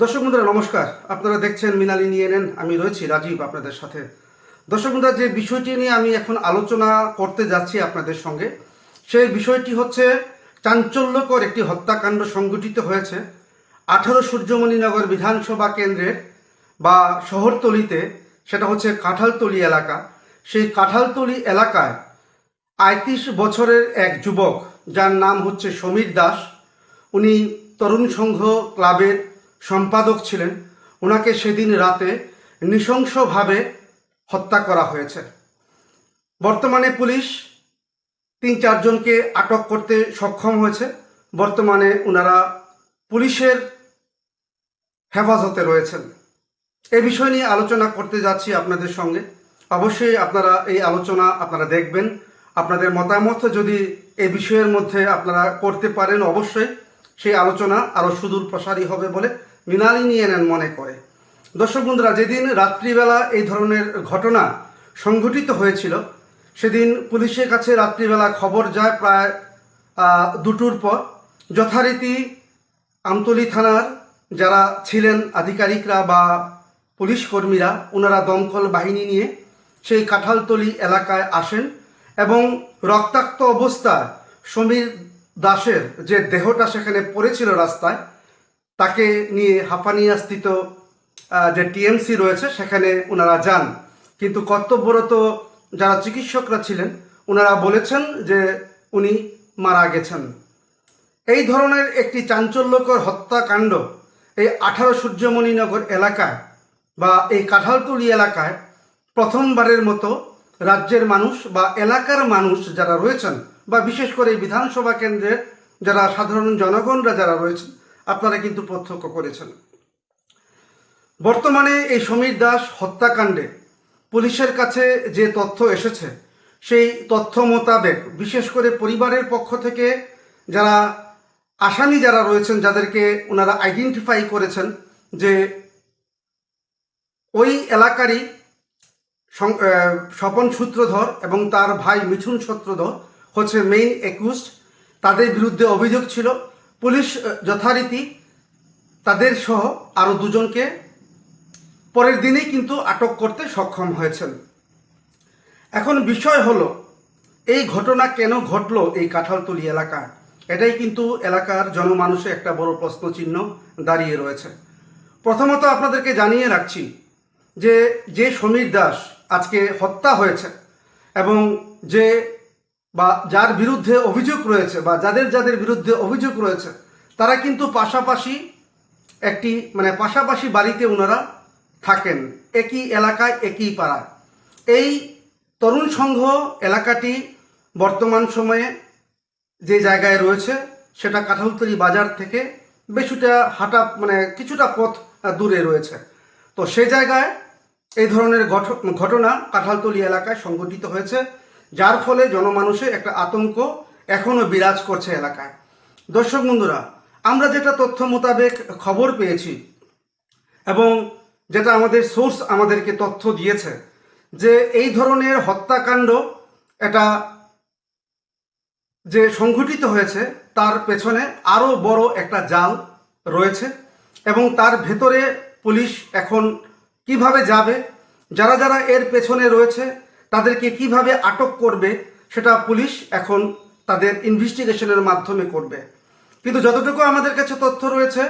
দর্শক বন্ধুরা নমস্কার। আপনারা দেখছেন মৃণালী নিয়ে নেন, আমি রয়েছি রাজীব আপনাদের সাথে। দর্শক বন্ধুরা, যে বিষয়টি নিয়ে আমি এখন আলোচনা করতে যাচ্ছি আপনাদের সঙ্গে, সেই বিষয়টি হচ্ছে চাঞ্চল্যকর একটি হত্যাকাণ্ড সংঘটিত হয়েছে 18 সূর্যমণিনগর বিধানসভা কেন্দ্রের বা শহরতলিতে। সেটা হচ্ছে কাঁঠালতলি এলাকা। সেই কাঁঠালতলি এলাকায় ৩৫ বছরের এক যুবক, যার নাম হচ্ছে সমীর দাস। উনি তরুণ সংঘ ক্লাবের সম্পাদক ছিলেন। ওনাকে সেদিন রাতে নৃশংসভাবে হত্যা করা হয়েছে। বর্তমানে পুলিশ ৩-৪ জনকে আটক করতে সক্ষম হয়েছে। বর্তমানে ওনারা পুলিশের হেফাজতে রয়েছেন। এই বিষয় নিয়ে আলোচনা করতে যাচ্ছি আপনাদের সঙ্গে। অবশ্যই আপনারা এই আলোচনা আপনারা দেখবেন। আপনাদের মতামত যদি এই বিষয়ের মধ্যে আপনারা করতে পারেন, অবশ্যই সেই আলোচনা আরও সুদূর প্রসারী হবে বলে মৃণালী নিয়ে নেন মনে করে। দর্শক বন্ধুরা, যেদিন রাত্রিবেলা এই ধরনের ঘটনা সংঘটিত হয়েছিল, সেদিন পুলিশের কাছে রাত্রিবেলা খবর যায় প্রায় 2টোর পর। যথারীতি আমতলী থানার যারা ছিলেন আধিকারিকরা বা পুলিশ কর্মীরা, ওনারা দমকল বাহিনী নিয়ে সেই কাঁঠালতলি এলাকায় আসেন এবং রক্তাক্ত অবস্থায় সমীর দাসের যে দেহটা সেখানে পড়েছিল রাস্তায়, তাকে নিয়ে হাঁপানিয়াস্থিত যে টিএমসি রয়েছে সেখানে ওনারা যান। কিন্তু কর্তব্যরত যারা চিকিৎসকরা ছিলেন, ওনারা বলেছেন যে উনি মারা গেছেন। এই ধরনের একটি চাঞ্চল্যকর হত্যাকাণ্ড এই 18 সূর্যমণিনগর এলাকায় বা এই কাঁঠালতলি এলাকায় প্রথমবারের মতো রাজ্যের মানুষ বা এলাকার মানুষ যারা রয়েছেন, বা বিশেষ করে বিধানসভা কেন্দ্রের যারা সাধারণ জনগণরা যারা রয়েছেন, আপনারা কিন্তু প্রত্যক্ষ করেছেন। বর্তমানে এই সমীর দাস হত্যাকাণ্ডে পুলিশের কাছে যে তথ্য এসেছে, সেই তথ্য মোতাবেক বিশেষ করে পরিবারের পক্ষ থেকে যারা আসামি যারা রয়েছেন, যাদেরকে ওনারা আইডেন্টিফাই করেছেন যে ওই এলাকারই স্বপন সূত্রধর এবং তার ভাই মিঠুন সূত্রধর হচ্ছে মেইন অ্যাকিউজড। তাদের বিরুদ্ধে অভিযোগ ছিল। পুলিশ যথারীতি তাদের সহ আরও 2 জনকে পরের দিনেই কিন্তু আটক করতে সক্ষম হয়েছেন। এখন বিষয় হলো, এই ঘটনা কেন ঘটলো এই কাঁঠালতলি এলাকায়? এটাই কিন্তু এলাকার জনমানুষে একটা বড় প্রশ্নচিহ্ন দাঁড়িয়ে রয়েছে। প্রথমত আপনাদেরকে জানিয়ে রাখছি যে যে সমীর দাস আজকে হত্যা হয়েছে এবং যে বা যার বিরুদ্ধে অভিযোগ রয়েছে বা যাদের বিরুদ্ধে অভিযোগ রয়েছে, তারা কিন্তু পাশাপাশি পাশাপাশি বাড়িতে ওনারা থাকেন, একই এলাকায় একই পাড়ায়। এই তরুণ সংঘ এলাকাটি বর্তমান সময়ে যে জায়গায় রয়েছে সেটা কাঁঠালতলি বাজার থেকে বেশুটা কিছুটা পথ দূরে রয়েছে। তো সে জায়গায় এই ধরনের ঘটনা কাঁঠালতলি এলাকায় সংঘটিত হয়েছে, যার ফলে জনমানুষে একটা আতঙ্ক এখনও বিরাজ করছে এলাকায়। দর্শক বন্ধুরা, আমরা যেটা তথ্য মোতাবেক খবর পেয়েছি এবং যেটা আমাদের সোর্স আমাদেরকে তথ্য দিয়েছে, যে এই ধরনের হত্যাকাণ্ড এটা যে সংঘটিত হয়েছে তার পেছনে আরও বড় একটা জাল রয়েছে এবং তার ভেতরে পুলিশ এখন কিভাবে যাবে, যারা যারা এর পেছনে রয়েছে তাদেরকে কিভাবে আটক করবে, সেটা পুলিশ এখন তাদের ইনভেস্টিগেশনের মাধ্যমে করবে। কিন্তু যতটুকু আমাদের কাছে তথ্য রয়েছে,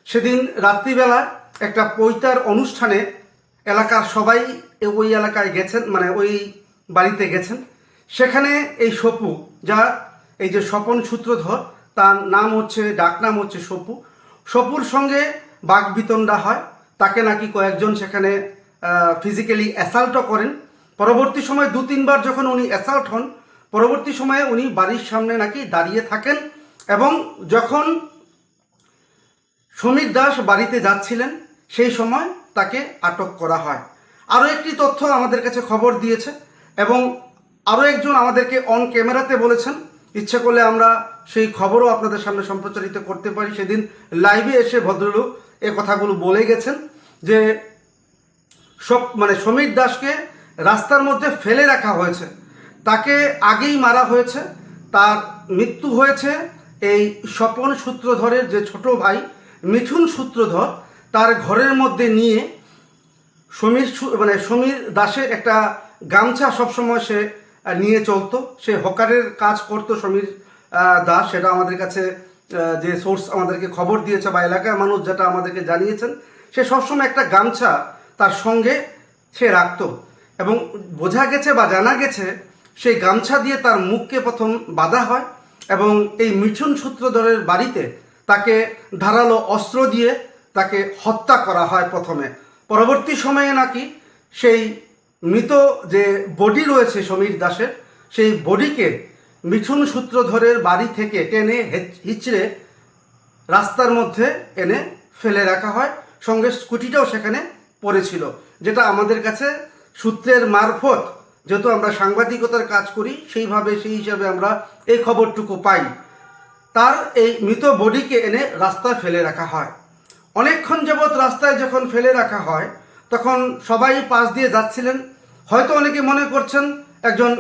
সেদিন রাত্রিবেলা একটা পৈতার অনুষ্ঠানে এলাকার সবাই ওই এলাকায় গেছেন, ওই বাড়িতে গেছেন। সেখানে এই সপু, যা এই যে স্বপন সূত্রধর, তার নাম হচ্ছে, ডাকনাম হচ্ছে সপু, সপুর সঙ্গে বাকবিতণ্ডা হয়। তাকে নাকি কয়েকজন সেখানে ফিজিক্যালি অ্যাসাল্টও করেন। পরবর্তী সময় 2-3 বার যখন উনি অ্যাসাল্ট হন, পরবর্তী সময়ে উনি বাড়ির সামনে নাকি দাঁড়িয়ে থাকেন এবং যখন সমীর দাস বাড়িতে যাচ্ছিলেন সেই সময় তাকে আটক করা হয়। আরও একটি তথ্য আমাদের কাছে খবর দিয়েছে এবং আরও একজন আমাদেরকে অন ক্যামেরাতে বলেছেন, ইচ্ছে করলে আমরা সেই খবরও আপনাদের সামনে সম্প্রচারিত করতে পারি। সেদিন লাইভে এসে ভদ্রলোক এ কথাগুলো বলে গেছেন যে সমীর দাসকে রাস্তার মধ্যে ফেলে রাখা হয়েছে, তাকে আগেই মারা হয়েছে, তার মৃত্যু হয়েছে এই স্বপন সূত্রধরের যে ছোট ভাই মিঠুন সূত্রধর, তার ঘরের মধ্যে নিয়ে সমীর দাসের একটা গামছা সবসময় সে নিয়ে চলতো। সে হকারের কাজ করতো সমীর দাস, সেটা আমাদের কাছে যে সোর্স আমাদেরকে খবর দিয়েছে বা এলাকার মানুষ যেটা আমাদেরকে জানিয়েছেন, সে সবসময় একটা গামছা তার সঙ্গে সে রাখতো। এবং বোঝা গেছে বা জানা গেছে সেই গামছা দিয়ে তার মুখকে প্রথম বাঁধা হয় এবং এই মিঠুন সূত্রধরের বাড়িতে তাকে ধারালো অস্ত্র দিয়ে তাকে হত্যা করা হয় প্রথমে। পরবর্তী সময়ে নাকি সেই মৃত যে বডি রয়েছে সমীর দাসের, সেই বডিকে মিঠুন সূত্রধরের বাড়ি থেকে টেনে হিচড়ে রাস্তার মধ্যে এনে ফেলে রাখা হয়, সঙ্গে স্কুটিটাও সেখানে পড়েছিল, যেটা আমাদের কাছে সূত্রের মারফত, যেহেতু আমরা সাংবাদিকতার কাজ করি সেই হিসাবে আমরা এই খবরটুকু পাই। তার এই মৃত বডিকে এনে রাস্তায় ফেলে রাখা হয়। অনেকক্ষণ যাবৎ রাস্তায় যখন ফেলে রাখা হয় তখন সবাই পাশ দিয়ে যাচ্ছিলেন। হয়তো অনেকে মনে করছেন একজন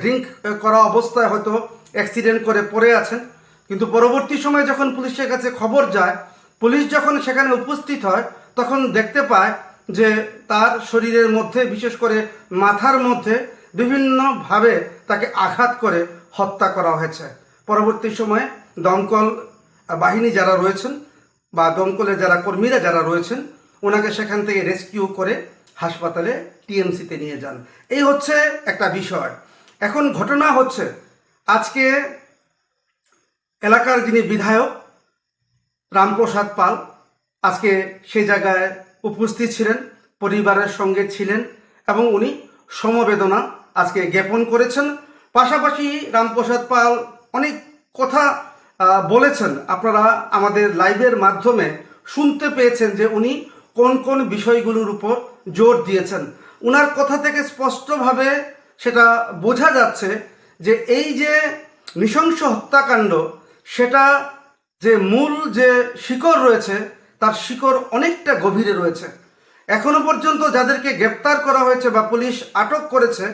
ড্রিঙ্ক করা অবস্থায় হয়তো অ্যাক্সিডেন্ট করে পড়ে আছেন, কিন্তু পরবর্তী সময় যখন পুলিশের কাছে খবর যায়, পুলিশ যখন সেখানে উপস্থিত হয় তখন দেখতে পায় যে তার শরীরের মধ্যে, বিশেষ করে মাথার মধ্যে বিভিন্নভাবে তাকে আঘাত করে হত্যা করা হয়েছে। পরবর্তী সময়ে দমকল বাহিনী যারা রয়েছেন বা দমকলের যারা কর্মীরা যারা রয়েছেন, ওনাকে সেখান থেকে রেস্কিউ করে হাসপাতালে টিএমসিতে নিয়ে যান। এই হচ্ছে একটা বিষয়। এখন ঘটনা হচ্ছে, আজকে এলাকার যিনি বিধায়ক রামপ্রসাদ পাল আজকে সেই জায়গায় উপস্থিত ছিলেন, পরিবারের সঙ্গে ছিলেন এবং উনি সমবেদনা আজকে জ্ঞাপন করেছেন। পাশাপাশি রামপ্রসাদ পাল অনেক কথা বলেছেন, আপনারা আমাদের লাইভের মাধ্যমে শুনতে পেয়েছেন যে উনি কোন কোন বিষয়গুলোর উপর জোর দিয়েছেন। উনার কথা থেকে স্পষ্টভাবে সেটা বোঝা যাচ্ছে যে এই যে নৃশংস হত্যাকাণ্ড, সেটা যে মূল যে শিকড় রয়েছে তার শিকড় অনেকটা গভীরে রয়েছে। এখনো পর্যন্ত যাদেরকে গ্রেপ্তার করা হয়েছে বা পুলিশ আটক করেছে,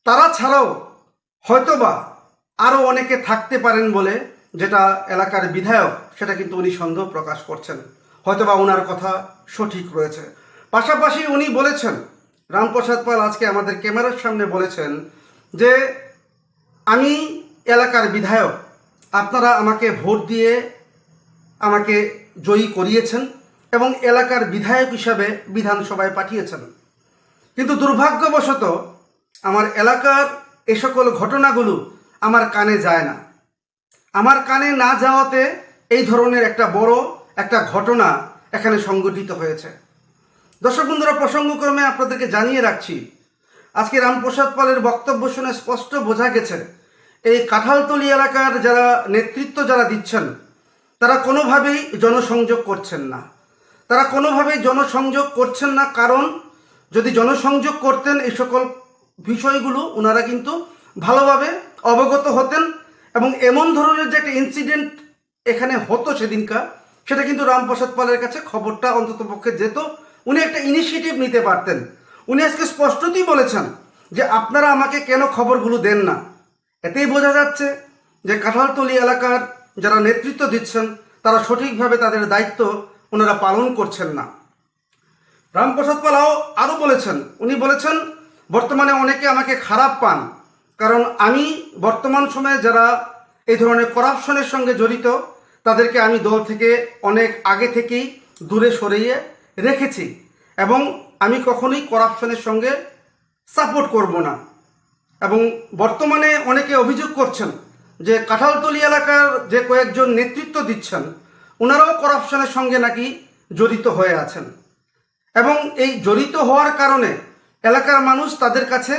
তারা ছাড়াও হয়তোবা আরও অনেকে থাকতে পারেন বলে যেটা এলাকার বিধায়ক, সেটা কিন্তু উনি সন্দেহ প্রকাশ করছেন। হয়তোবা ওনার কথা সঠিক রয়েছে। পাশাপাশি উনি বলেছেন, রামপ্রসাদ পাল আজকে আমাদের ক্যামেরার সামনে বলেছেন যে আমি এলাকার বিধায়ক, আপনারা আমাকে ভোট দিয়ে আমাকে জয়ী করিয়েছেন এবং এলাকার বিধায়ক হিসাবে বিধানসভায় পাঠিয়েছেন, কিন্তু দুর্ভাগ্যবশত আমার এলাকার এ সকল ঘটনাগুলো আমার কানে যায় না। আমার কানে না যাওয়াতে এই ধরনের একটা বড় একটা ঘটনা এখানে সংঘটিত হয়েছে। দর্শক বন্ধুরা, প্রসঙ্গক্রমে আপনাদেরকে জানিয়ে রাখছি, আজকে রামপ্রসাদ পালের বক্তব্য শুনে স্পষ্ট বোঝা গেছে এই কাঁঠালতলী এলাকার যারা নেতৃত্ব যারা দিচ্ছেন, তারা কোনোভাবেই জনসংযোগ করছেন না। তারা কোনোভাবেই জনসংযোগ করছেন না, কারণ যদি জনসংযোগ করতেন এই সকল বিষয়গুলো ওনারা কিন্তু ভালোভাবে অবগত হতেন এবং এমন ধরনের যে একটা ইনসিডেন্ট এখানে হতো সেদিনকার, সেটা কিন্তু রামপ্রসাদ পালের কাছে খবরটা অন্ততপক্ষে যেত, উনি একটা ইনিশিয়েটিভ নিতে পারতেন। উনি আজকে স্পষ্টতই বলেছেন যে আপনারা আমাকে কেন খবরগুলো দেন না। এতেই বোঝা যাচ্ছে যে কাঁঠালতলী এলাকার যারা নেতৃত্ব দিচ্ছেন তারা সঠিকভাবে তাদের দায়িত্ব ওনারা পালন করছেন না। রামপ্রসাদ পালাও আরও বলেছেন, উনি বলেছেন বর্তমানে অনেকে আমাকে খারাপ পান, কারণ আমি বর্তমান সময়ে যারা এই ধরনের করাপশনের সঙ্গে জড়িত তাদেরকে আমি দল থেকে অনেক আগে থেকেই দূরে সরিয়ে রেখেছি এবং আমি কখনোই করাপশনের সঙ্গে সাপোর্ট করব না। এবং বর্তমানে অনেকে অভিযোগ করছেন যে কাঁঠালতলী এলাকার যে কয়েকজন নেতৃত্ব দিচ্ছেন ওনারাও করাপশনের সঙ্গে নাকি জড়িত হয়ে আছেন এবং এই জড়িত হওয়ার কারণে এলাকার মানুষ তাদের কাছে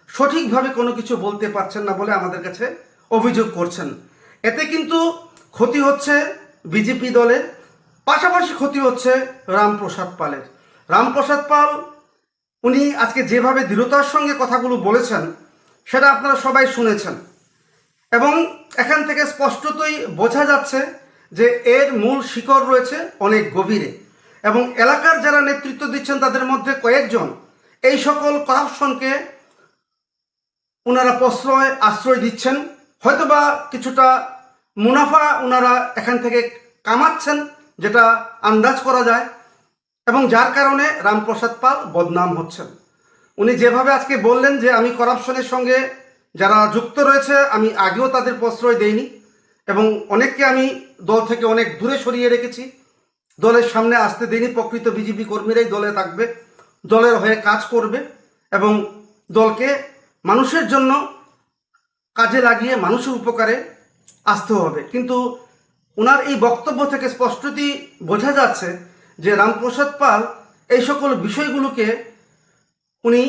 সঠিকভাবে কোনো কিছু বলতে পারছেন না বলে আমাদের কাছে অভিযোগ করছেন। এতে কিন্তু ক্ষতি হচ্ছে বিজেপি দলের, পাশাপাশি ক্ষতি হচ্ছে রামপ্রসাদ পালের। রামপ্রসাদ পাল উনি আজকে যেভাবে দৃঢ়তার সঙ্গে কথাগুলো বলেছেন সেটা আপনারা সবাই শুনেছেন এবং এখান থেকে স্পষ্টতই বোঝা যাচ্ছে যে এর মূল শিকড় রয়েছে অনেক গভীরে এবং এলাকার যারা নেতৃত্ব দিচ্ছেন তাদের মধ্যে কয়েকজন এই সকল করাপশনকে ওনারা আশ্রয় দিচ্ছেন, হয়তোবা কিছুটা মুনাফা ওনারা এখান থেকে কামাচ্ছেন, যেটা আন্দাজ করা যায়, এবং যার কারণে রামপ্রসাদ পাল বদনাম হচ্ছেন। উনি যেভাবে আজকে বললেন যে আমি করাপশনের সঙ্গে যারা যুক্ত রয়েছে আমি আগেও তাদের প্রশ্রয় দেইনি এবং অনেককে আমি দল থেকে অনেক দূরে সরিয়ে রেখেছি, দলের সামনে আসতে দেইনি। প্রকৃত বিজেপি কর্মীরাই দলে থাকবে, দলের হয়ে কাজ করবে এবং দলকে মানুষের জন্য কাজে লাগিয়ে মানুষের উপকারে আসতে হবে। কিন্তু ওনার এই বক্তব্য থেকে স্পষ্টতই বোঝা যাচ্ছে যে রামপ্রসাদ পাল এই সকল বিষয়গুলোকে উনি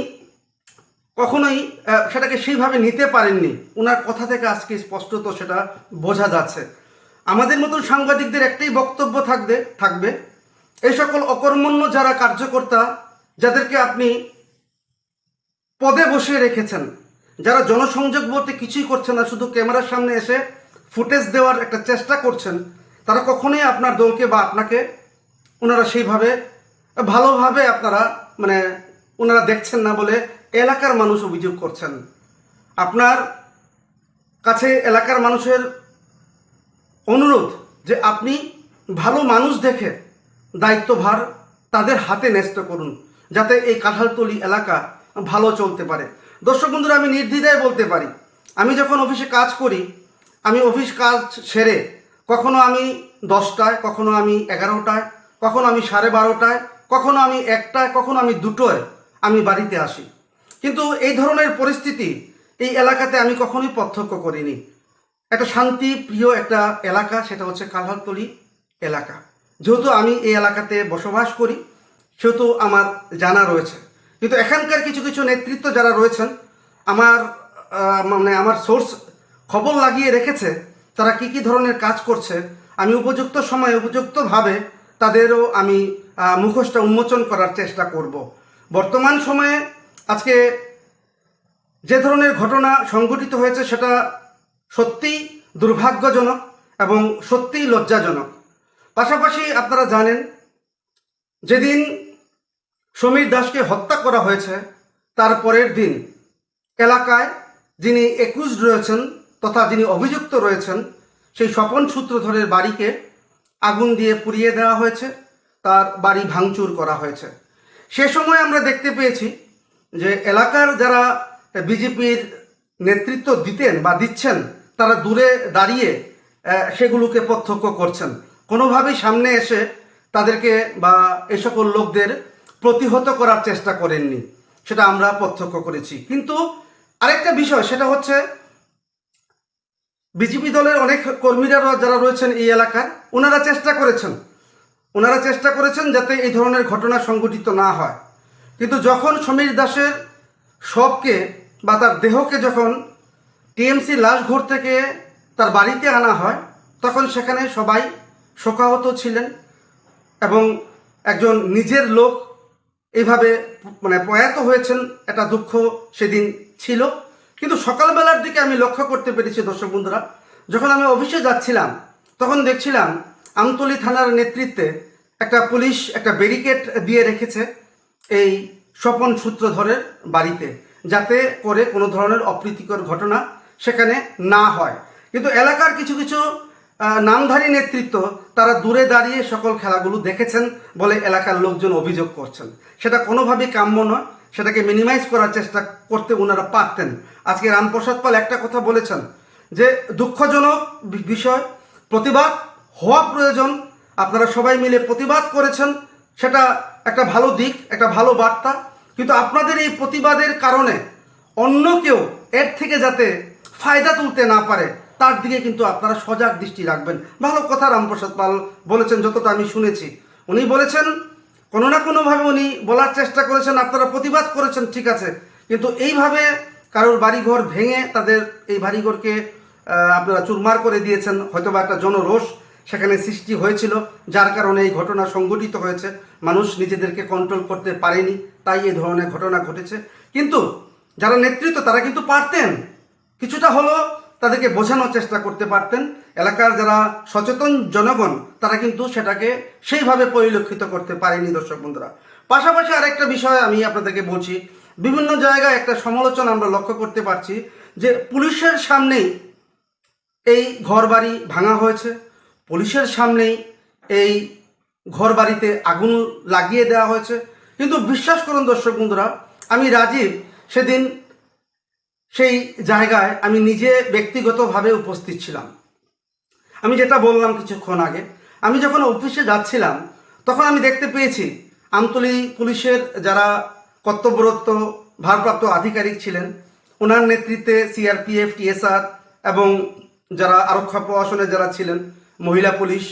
কখনোই সেটাকে সেইভাবে নিতে পারেননি। ওনার কথা থেকে আজকে স্পষ্টত সেটা বোঝা যাচ্ছে। আমাদের মতন সাংবাদিকদের একটাই বক্তব্য থাকবে এই সকল অকর্মণ্য যারা কার্যকর্তা, যাদেরকে আপনি পদে বসিয়ে রেখেছেন, যারা জনসংযোগ বলতে কিছুই করছেন না, শুধু ক্যামেরার সামনে এসে ফুটেজ দেওয়ার একটা চেষ্টা করছেন, তারা কখনোই আপনার দলকে বা আপনাকে ওনারা সেইভাবে ভালোভাবে ওনারা দেখছেন না বলে এলাকার মানুষ অভিযোগ করছেন। আপনার কাছে এলাকার মানুষের অনুরোধ যে আপনি ভালো মানুষ দেখে দায়িত্বভার তাদের হাতে ন্যস্ত করুন, যাতে এই কাঁঠালতলি এলাকা ভালো চলতে পারে। দর্শক বন্ধুরা, আমি নির্দ্বিধায় বলতে পারি, আমি যখন অফিসে কাজ করি, আমি অফিস কাজ সেরে কখনো আমি 10টায়, কখনো আমি 11টায়, কখনো আমি 12:30টায়, কখনো আমি 1টায়, কখনো আমি 2টোয় আমি বাড়িতে আসি। কিন্তু এই ধরনের পরিস্থিতি এই এলাকাতে আমি কখনোই প্রত্যক্ষ করিনি। একটা শান্তি প্রিয় একটা এলাকা, সেটা হচ্ছে কাঁঠালতলি এলাকা। যেহেতু আমি এই এলাকাতে বসবাস করি সেহেতু আমার জানা রয়েছে। কিন্তু এখানকার কিছু কিছু নেতৃত্ব যারা রয়েছেন, আমার সোর্স খবর লাগিয়ে রেখেছে তারা কি কি ধরনের কাজ করছে। আমি উপযুক্ত সময়ে উপযুক্তভাবে তাদেরও আমি মুখোশটা উন্মোচন করার চেষ্টা করব। বর্তমান সময়ে আজকে যে ধরনের ঘটনা সংঘটিত হয়েছে সেটা সত্যিই দুর্ভাগ্যজনক এবং সত্যিই লজ্জাজনক। পাশাপাশি আপনারা জানেন, যেদিন সমীর দাসকে হত্যা করা হয়েছে তার পরের দিন এলাকায় যিনি একুজড রয়েছেন তথা যিনি অভিযুক্ত রয়েছেন সেই স্বপন সূত্রধরের বাড়িকে আগুন দিয়ে পুড়িয়ে দেওয়া হয়েছে, তার বাড়ি ভাঙচুর করা হয়েছে। সে সময় আমরা দেখতে পেয়েছি যে এলাকার যারা বিজেপির নেতৃত্ব দিতেন বা দিচ্ছেন, তারা দূরে দাঁড়িয়ে সেগুলোকে প্রত্যক্ষ করছেন, কোনোভাবেই সামনে এসে তাদেরকে বা এই সকল লোকদের প্রতিহত করার চেষ্টা করেননি, সেটা আমরা প্রত্যক্ষ করেছি। কিন্তু আরেকটা বিষয়, সেটা হচ্ছে বিজেপি দলের অনেক কর্মীরা যারা রয়েছেন এই এলাকার, ওনারা চেষ্টা করেছেন যাতে এই ধরনের ঘটনা সংঘটিত না হয়। কিন্তু যখন সমীর দাসের শবকে বা তার দেহকে যখন টিএমসি লাশঘর থেকে তার বাড়িতে আনা হয়, তখন সেখানে সবাই শোকাহত ছিলেন এবং একজন নিজের লোক এইভাবে প্রয়াত হয়েছেন, এটা দুঃখ সেদিন ছিল। কিন্তু সকালবেলার দিকে আমি লক্ষ্য করতে পেরেছি দর্শক বন্ধুরা, যখন আমি অফিসে যাচ্ছিলাম তখন দেখছিলাম আমতলী থানার নেতৃত্বে একটা পুলিশ একটা ব্যারিকেড দিয়ে রেখেছে এই স্বপন সূত্রধরের বাড়িতে, যাতে করে কোনো ধরনের অপ্রীতিকর ঘটনা সেখানে না হয়। কিন্তু এলাকার কিছু কিছু নামধারী নেতৃত্ব তারা দূরে দাঁড়িয়ে সকল খেলাগুলো দেখেছেন বলে এলাকার লোকজন অভিযোগ করছেন। সেটা কোনোভাবেই কাম্য নয়, সেটাকে মিনিমাইজ করার চেষ্টা করতে ওনারা পারতেন। আজকে রামপ্রসাদ পাল একটা কথা বলেছেন যে দুঃখজনক বিষয়, প্রতিবাদ হওয়া প্রয়োজন, আপনারা সবাই মিলে প্রতিবাদ করেছেন, সেটা একটা ভালো দিক, একটা ভালো বার্তা। কিন্তু আপনাদের এই প্রতিবাদের কারণে অন্য কেউ এর থেকে যাতে ফায়দা তুলতে না পারে তার দিকে কিন্তু আপনারা সজাগ দৃষ্টি রাখবেন। ভালো কথা রামপ্রসাদ পাল বলেছেন, যতটা আমি শুনেছি। উনি বলেছেন কোনো না কোনোভাবে উনি বলার চেষ্টা করেছেন আপনারা প্রতিবাদ করেছেন, ঠিক আছে, কিন্তু এইভাবে কারোর বাড়িঘর ভেঙে তাদের এই বাড়িঘরকে আপনারা চুরমার করে দিয়েছেন, হয়তোবা একটা জনরোষ সেখানে সৃষ্টি হয়েছিল, যার কারণে এই ঘটনা সংঘটিত হয়েছে। মানুষ নিজেদেরকে কন্ট্রোল করতে পারেনি, তাই এই ধরনের ঘটনা ঘটেছে। কিন্তু যারা নেতৃত্ব তারা কিন্তু পারতেন, কিছুটা হলো তাদেরকে বোঝানোর চেষ্টা করতে পারতেন। এলাকার যারা সচেতন জনগণ তারা কিন্তু সেটাকে সেইভাবে পরিলক্ষিত করতে পারেনি দর্শক বন্ধুরা। পাশাপাশি আরেকটা বিষয় আমি আপনাদেরকে বলছি, বিভিন্ন জায়গায় একটা সমালোচনা আমরা লক্ষ্য করতে পারছি যে পুলিশের সামনেই এই ঘরবাড়ি ভাঙা হয়েছে, পুলিশের সামনেই এই ঘর বাড়িতে আগুন লাগিয়ে দেওয়া হয়েছে। কিন্তু বিশ্বাস করুন দর্শক বন্ধুরা, আমি রাজীব সেদিন সেই জায়গায় আমি নিজে ব্যক্তিগতভাবে উপস্থিত ছিলাম। আমি যেটা বললাম কিছুক্ষণ আগে, আমি যখন অফিসে যাচ্ছিলাম তখন আমি দেখতে পেয়েছি আমতলী পুলিশের যারা কর্তব্যরত ভারপ্রাপ্ত আধিকারিক ছিলেন, ওনার নেতৃত্বে সিআরপিএফ, টিএসআর এবং যারা আরক্ষা প্রশাসনের যারা ছিলেন, মহিলা পুলিশ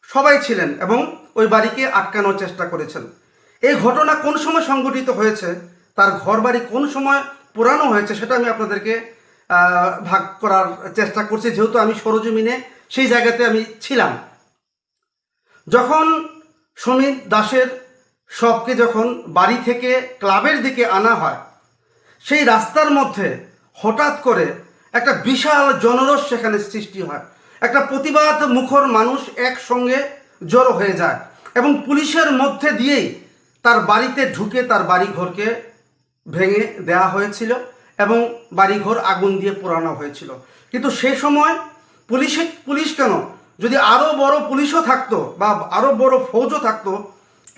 সবাই ছিলেন এবং ওই বাড়িকে আটকানোর চেষ্টা করেছেন। এই ঘটনা কোন সময় সংঘটিত হয়েছে, তার ঘর বাড়ি কোন সময় পোড়ানো হয়েছে, সেটা আমি আপনাদেরকে ভাগ করার চেষ্টা করছি, যেহেতু আমি সরজমিনে সেই জায়গাতে আমি ছিলাম। যখন সমীর দাসের শবকে যখন বাড়ি থেকে ক্লাবের দিকে আনা হয়, সেই রাস্তার মধ্যে হঠাৎ করে একটা বিশাল জনরোষ সেখানে সৃষ্টি হয়। একটা প্রতিবাদ মুখর মানুষ একসঙ্গে জড়ো হয়ে যায় এবং পুলিশের মধ্যে দিয়েই তার বাড়িতে ঢুকে তার বাড়িঘরকে ভেঙে দেওয়া হয়েছিল এবং বাড়িঘর আগুন দিয়ে পোড়ানো হয়েছিল। কিন্তু সে সময় পুলিশ কেন, যদি আরও বড় পুলিশও থাকতো বা আরও বড় ফৌজও থাকতো,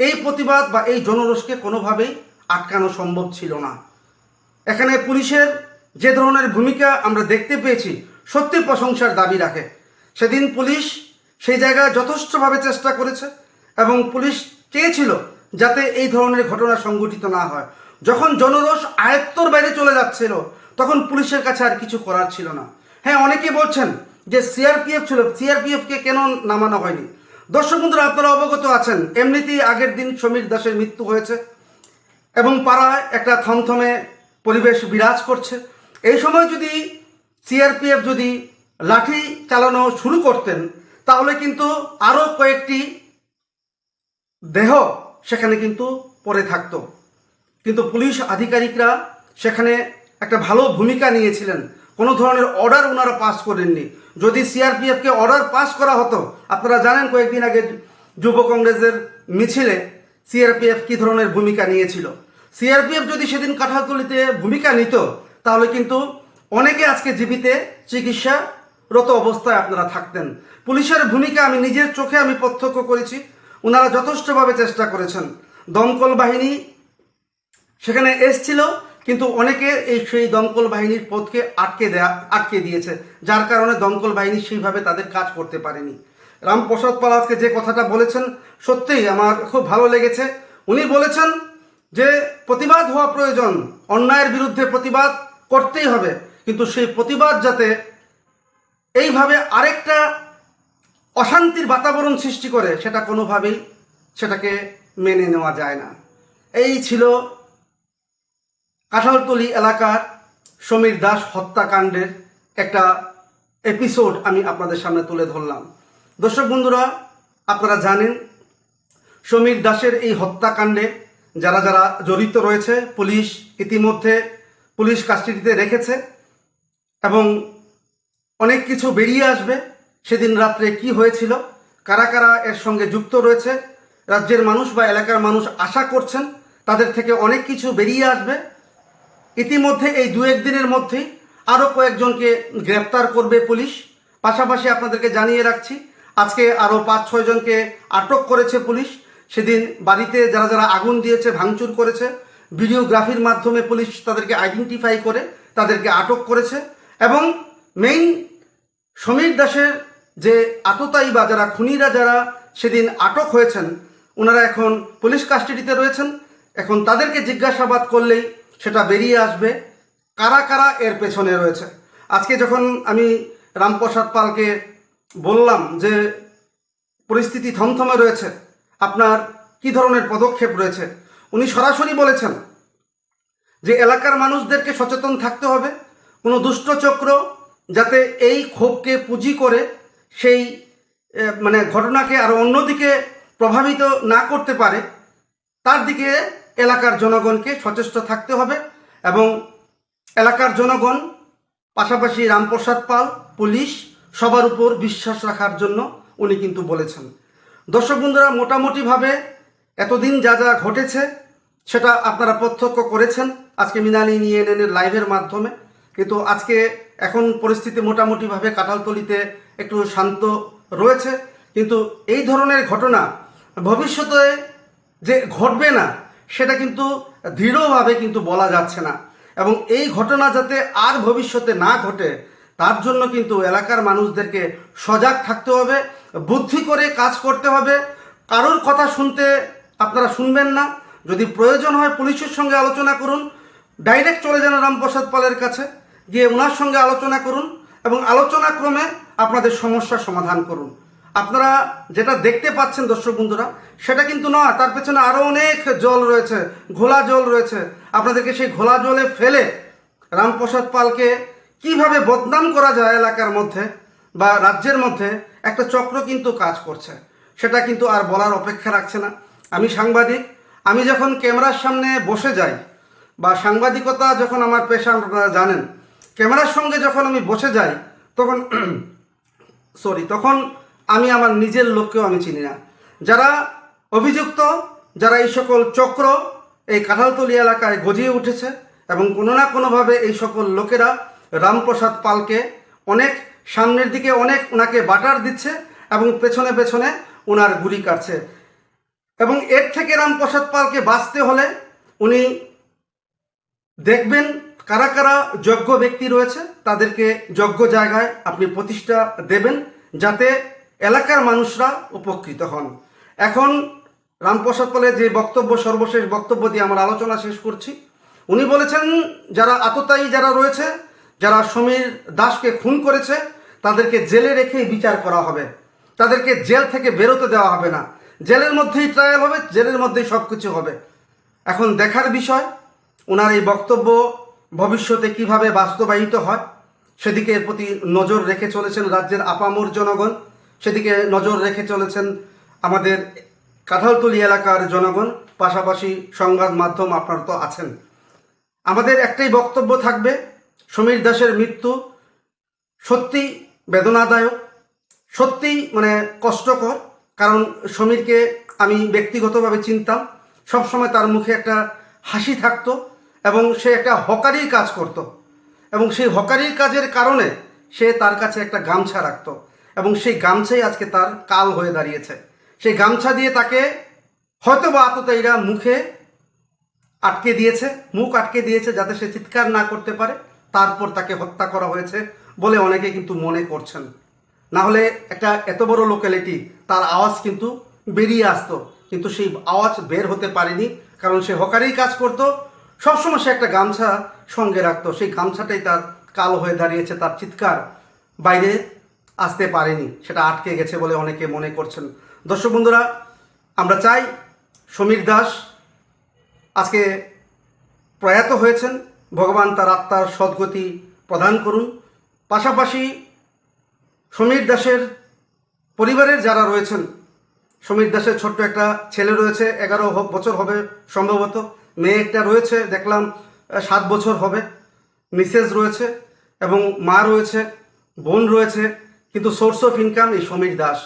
এই প্রতিবাদ বা এই জনরোষকে কোনোভাবেই আটকানো সম্ভব ছিল না। এখানে পুলিশের যে ধরনের ভূমিকা আমরা দেখতে পেয়েছি সত্যি প্রশংসার দাবি রাখে। সেদিন পুলিশ সেই জায়গায় যথেষ্টভাবে চেষ্টা করেছে এবং পুলিশ চেয়েছিল যাতে এই ধরনের ঘটনা সংঘটিত না হয়। যখন জনরোষ আয়ত্তর বাইরে চলে যাচ্ছিল তখন পুলিশের কাছে আর কিছু করার ছিল না। হ্যাঁ, অনেকে বলছেন যে সিআরপিএফ ছিল, সিআরপিএফকে কেন নামানো হয়নি। দর্শক বন্ধুরা, আপনারা অবগত আছেন, এমনিতেই আগের দিন সমীর দাসের মৃত্যু হয়েছে এবং পাড়ায় একটা থমথমে পরিবেশ বিরাজ করছে। এই সময় যদি সিআরপিএফ যদি লাঠি চালানো শুরু করতেন তাহলে কিন্তু আরও কয়েকটি দেহ সেখানে কিন্তু পড়ে থাকতো। কিন্তু পুলিশ আধিকারিকরা সেখানে একটা ভালো ভূমিকা নিয়েছিলেন, কোনো ধরনের অর্ডার ওনারা পাস করেননি। যদি সিআরপিএফকে অর্ডার পাস করা হতো, আপনারা জানেন কয়েকদিন আগে যুব কংগ্রেসের মিছিলে সিআরপিএফ কী ধরনের ভূমিকা নিয়েছিল। সিআরপিএফ যদি সেদিন কাঁঠালতলিতে ভূমিকা নিত তাহলে কিন্তু অনেকে আজকে জীবিতে চিকিৎসারত অবস্থায় আপনারা থাকতেন। পুলিশের ভূমিকা আমি নিজের চোখে আমি প্রত্যক্ষ করেছি, ওনারা যথেষ্টভাবে চেষ্টা করেছেন। দমকল বাহিনী সেখানে এসছিল কিন্তু অনেকে সেই দমকল বাহিনীর পথকে আটকে দিয়েছে, যার কারণে দমকল বাহিনী সেইভাবে তাদের কাজ করতে পারেনি। রামপ্রসাদ পাল আজকে যে কথাটা বলেছেন সত্যিই আমার খুব ভালো লেগেছে। উনি বলেছেন যে প্রতিবাদ হওয়া প্রয়োজন, অন্যায়ের বিরুদ্ধে প্রতিবাদ করতেই হবে, কিন্তু সেই প্রতিবাদ যাতে এইভাবে আরেকটা অশান্তির বাতাবরণ সৃষ্টি করে সেটা কোনোভাবেই সেটাকে মেনে নেওয়া যায় না। এই ছিল কাঁঠালতলি এলাকার সমীর দাস হত্যাকাণ্ডের একটা এপিসোড আমি আপনাদের সামনে তুলে ধরলাম। দর্শক বন্ধুরা, আপনারা জানেন সমীর দাসের এই হত্যাকাণ্ডে যারা যারা জড়িত রয়েছে পুলিশ ইতিমধ্যে পুলিশ কাস্টাডিতে রেখেছে এবং অনেক কিছু বেরিয়ে আসবে। সেদিন রাত্রে কি হয়েছিল, কারা কারা এর সঙ্গে যুক্ত রয়েছে, রাজ্যের মানুষ বা এলাকার মানুষ আশা করছেন তাদের থেকে অনেক কিছু বেরিয়ে আসবে। ইতিমধ্যে এই দু একদিনের মধ্যেই আরও কয়েকজনকে গ্রেপ্তার করবে পুলিশ। পাশাপাশি আপনাদেরকে জানিয়ে রাখছি, আজকে আরও 5-6 জনকে আটক করেছে পুলিশ। সেদিন বাড়িতে যারা যারা আগুন দিয়েছে, ভাঙচুর করেছে, ভিডিওগ্রাফির মাধ্যমে পুলিশ তাদেরকে আইডেন্টিফাই করে তাদেরকে আটক করেছে এবং মেইন সমীর দাসের যে আততায়ী বা যারা খুনিরা যারা সেদিন আটক হয়েছেন ওনারা এখন পুলিশ কাস্টাডিতে রয়েছেন। এখন তাদেরকে জিজ্ঞাসাবাদ করলেই সেটা বেরিয়ে আসবে কারা কারা এর পেছনে রয়েছে। আজকে যখন আমি রামপ্রসাদ পালকে বললাম যে পরিস্থিতি থমথমে রয়েছে, আপনার কি ধরনের পদক্ষেপ রয়েছে, উনি সরাসরি বলেছেন যে এলাকার মানুষদেরকে সচেতন থাকতে হবে, কোনো দুষ্ট চক্র যাতে এই ক্ষোভকে পুঁজি করে সেই ঘটনাকে আরও অন্যদিকে প্রভাবিত না করতে পারে, তার দিকে এলাকার জনগণকে সচেষ্ট থাকতে হবে এবং এলাকার জনগণ পাশাপাশি রামপ্রসাদ পাল, পুলিশ সবার উপর বিশ্বাস রাখার জন্য উনি কিন্তু বলেছেন। দর্শক বন্ধুরা, মোটামুটিভাবে এতদিন যা যা ঘটেছে সেটা আপনারা প্রত্যক্ষ করেছেন আজকে মৃণালিনী ইএনএনের লাইভের মাধ্যমে। কিন্তু আজকে এখন পরিস্থিতি মোটামুটিভাবে কাঁঠালতলিতে একটু শান্ত রয়েছে, কিন্তু এই ধরনের ঘটনা ভবিষ্যতে যে ঘটবে না সেটা কিন্তু দৃঢ়ভাবে কিন্তু বলা যাচ্ছে না। এবং এই ঘটনা যাতে আর ভবিষ্যতে না ঘটে তার জন্য কিন্তু এলাকার মানুষদেরকে সজাগ থাকতে হবে, বুদ্ধি করে কাজ করতে হবে। কারোর কথা শুনতে আপনারা শুনবেন না। যদি প্রয়োজন হয় পুলিশের সঙ্গে আলোচনা করুন, ডাইরেক্ট চলে যান রামপ্রসাদ পালের কাছে, গিয়ে ওনার সঙ্গে আলোচনা করুন এবং আলোচনা ক্রমে আপনাদের সমস্যার সমাধান করুন। আপনারা যেটা দেখতে পাচ্ছেন দর্শক বন্ধুরা, সেটা কিন্তু নয়, তার পেছনে আরও অনেক জল রয়েছে, ঘোলা জল রয়েছে। আপনাদেরকে সেই ঘোলা জলে ফেলে রামপ্রসাদ পালকে কিভাবে বদনাম করা যায় এলাকার মধ্যে বা রাজ্যের মধ্যে একটা চক্র কিন্তু কাজ করছে, সেটা কিন্তু আর বলার অপেক্ষা রাখছে না। আমি সাংবাদিক, আমি যখন ক্যামেরার সামনে বসে যাই বা সাংবাদিকতা যখন আমার পেশা আপনারা জানেন, ক্যামেরার সঙ্গে যখন আমি বসে যাই তখন তখন আমি আমার নিজের লোককেও আমি চিনি না। যারা অভিযুক্ত, যারা এই সকল চক্র এই কাঁঠালতলী এলাকায় গজিয়ে উঠেছে এবং কোনো না কোনোভাবে এই সকল লোকেরা রামপ্রসাদ পালকে অনেক সামনের দিকে অনেক ওনাকে বাটার দিচ্ছে এবং পেছনে পেছনে ওনার গুলি কাটছে। এবং এর থেকে রামপ্রসাদ পালকে বাঁচতে হলে উনি দেখবেন কারা কারা যোগ্য ব্যক্তি রয়েছে, তাদেরকে যোগ্য জায়গায় আপনি প্রতিষ্ঠা দেবেন যাতে এলাকার মানুষরা উপকৃত হন। এখন রামপ্রসাদ পালের যে বক্তব্য, সর্বশেষ বক্তব্য দিয়ে আমার আলোচনা শেষ করছি। উনি বলেছেন যারা আততায়ী যারা রয়েছে, যারা সমীর দাসকে খুন করেছে, তাদেরকে জেলে রেখেই বিচার করা হবে, তাদেরকে জেল থেকে বেরোতে দেওয়া হবে না, জেলের মধ্যেই ট্রায়াল হবে, জেলের মধ্যেই সব কিছু হবে। এখন দেখার বিষয় ওনার এই বক্তব্য ভবিষ্যতে কিভাবে বাস্তবায়িত হয় সেদিকে এর প্রতি নজর রেখে চলেছেন রাজ্যের আপামর জনগণ, সেদিকে নজর রেখে চলেছেন আমাদের কাঁঠালতলী এলাকার জনগণ, পাশাপাশি সংবাদ মাধ্যম আপনারা তো আছেন। আমাদের একটাই বক্তব্য থাকবে, সমীর দাসের মৃত্যু সত্যি বেদনাদায়ক, সত্যি কষ্টকর। কারণ সমীরকে আমি ব্যক্তিগতভাবে চিনতাম, সবসময় তার মুখে একটা হাসি থাকতো এবং সে একটা হকারির কাজ করত এবং সেই হকারির কাজের কারণে সে তার কাছে একটা গামছা রাখতো এবং সেই গামছাই আজকে তার কাল হয়ে দাঁড়িয়েছে। সেই গামছা দিয়ে তাকে হয়তো বা আততায়ীরা মুখে আটকে দিয়েছে, মুখ আটকে দিয়েছে যাতে সে চিৎকার না করতে পারে, তারপর তাকে হত্যা করা হয়েছে বলে অনেকে কিন্তু মনে করছেন। না হলে একটা এত বড় লোকালিটি, তার আওয়াজ কিন্তু বেরিয়ে আসতো, কিন্তু সেই আওয়াজ বের হতে পারেনি কারণ সে হকারি কাজ করতো, সবসময় সে একটা গামছা সঙ্গে রাখতো, সেই গামছাটাই তার কাল হয়ে দাঁড়িয়েছে, তার চিৎকার বাইরে আসতে পারেনি, সেটা আটকে গেছে বলে অনেকে মনে করছেন। দর্শক বন্ধুরা, আমরা চাই সমীর দাস আজকে প্রয়াত হয়েছেন, ভগবান তার আত্মার সদ্গতি প্রদান করুন। পাশাপাশি সমীর দাসের পরিবারের যারা রয়েছেন, সমীর দাসের ছোট্ট একটা ছেলে রয়েছে, 11 বছর হবে সম্ভবত, মেয়ে একটা রয়েছে দেখলাম 7 বছর হবে, মিসেস রয়েছে এবং মা রয়েছে, বোন রয়েছে, কিন্তু সোর্স অফ ইনকাম এই সমীর দাস।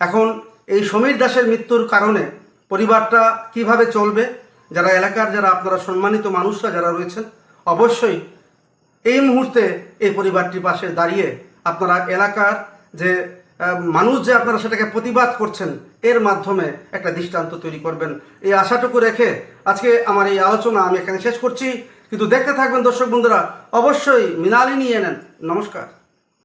এখন এই সমীর দাসের মৃত্যুর কারণে পরিবারটা কিভাবে চলবে, যারা এলাকার যারা আপনারা সম্মানিত মানুষরা যারা রয়েছেন, অবশ্যই এই মুহূর্তে এই পরিবারটির পাশে দাঁড়িয়ে আপনারা এলাকার যে মানুষ যে আপনারা সেটাকে প্রতিবাদ করছেন এর মাধ্যমে একটা দৃষ্টান্ত তৈরি করবেন, এই আশাটুকু রেখে আজকে আমার এই আলোচনা আমি এখানে শেষ করছি। কিন্তু দেখতে থাকবেন দর্শক বন্ধুরা, অবশ্যই মৃণালিনী এনএন। নমস্কার।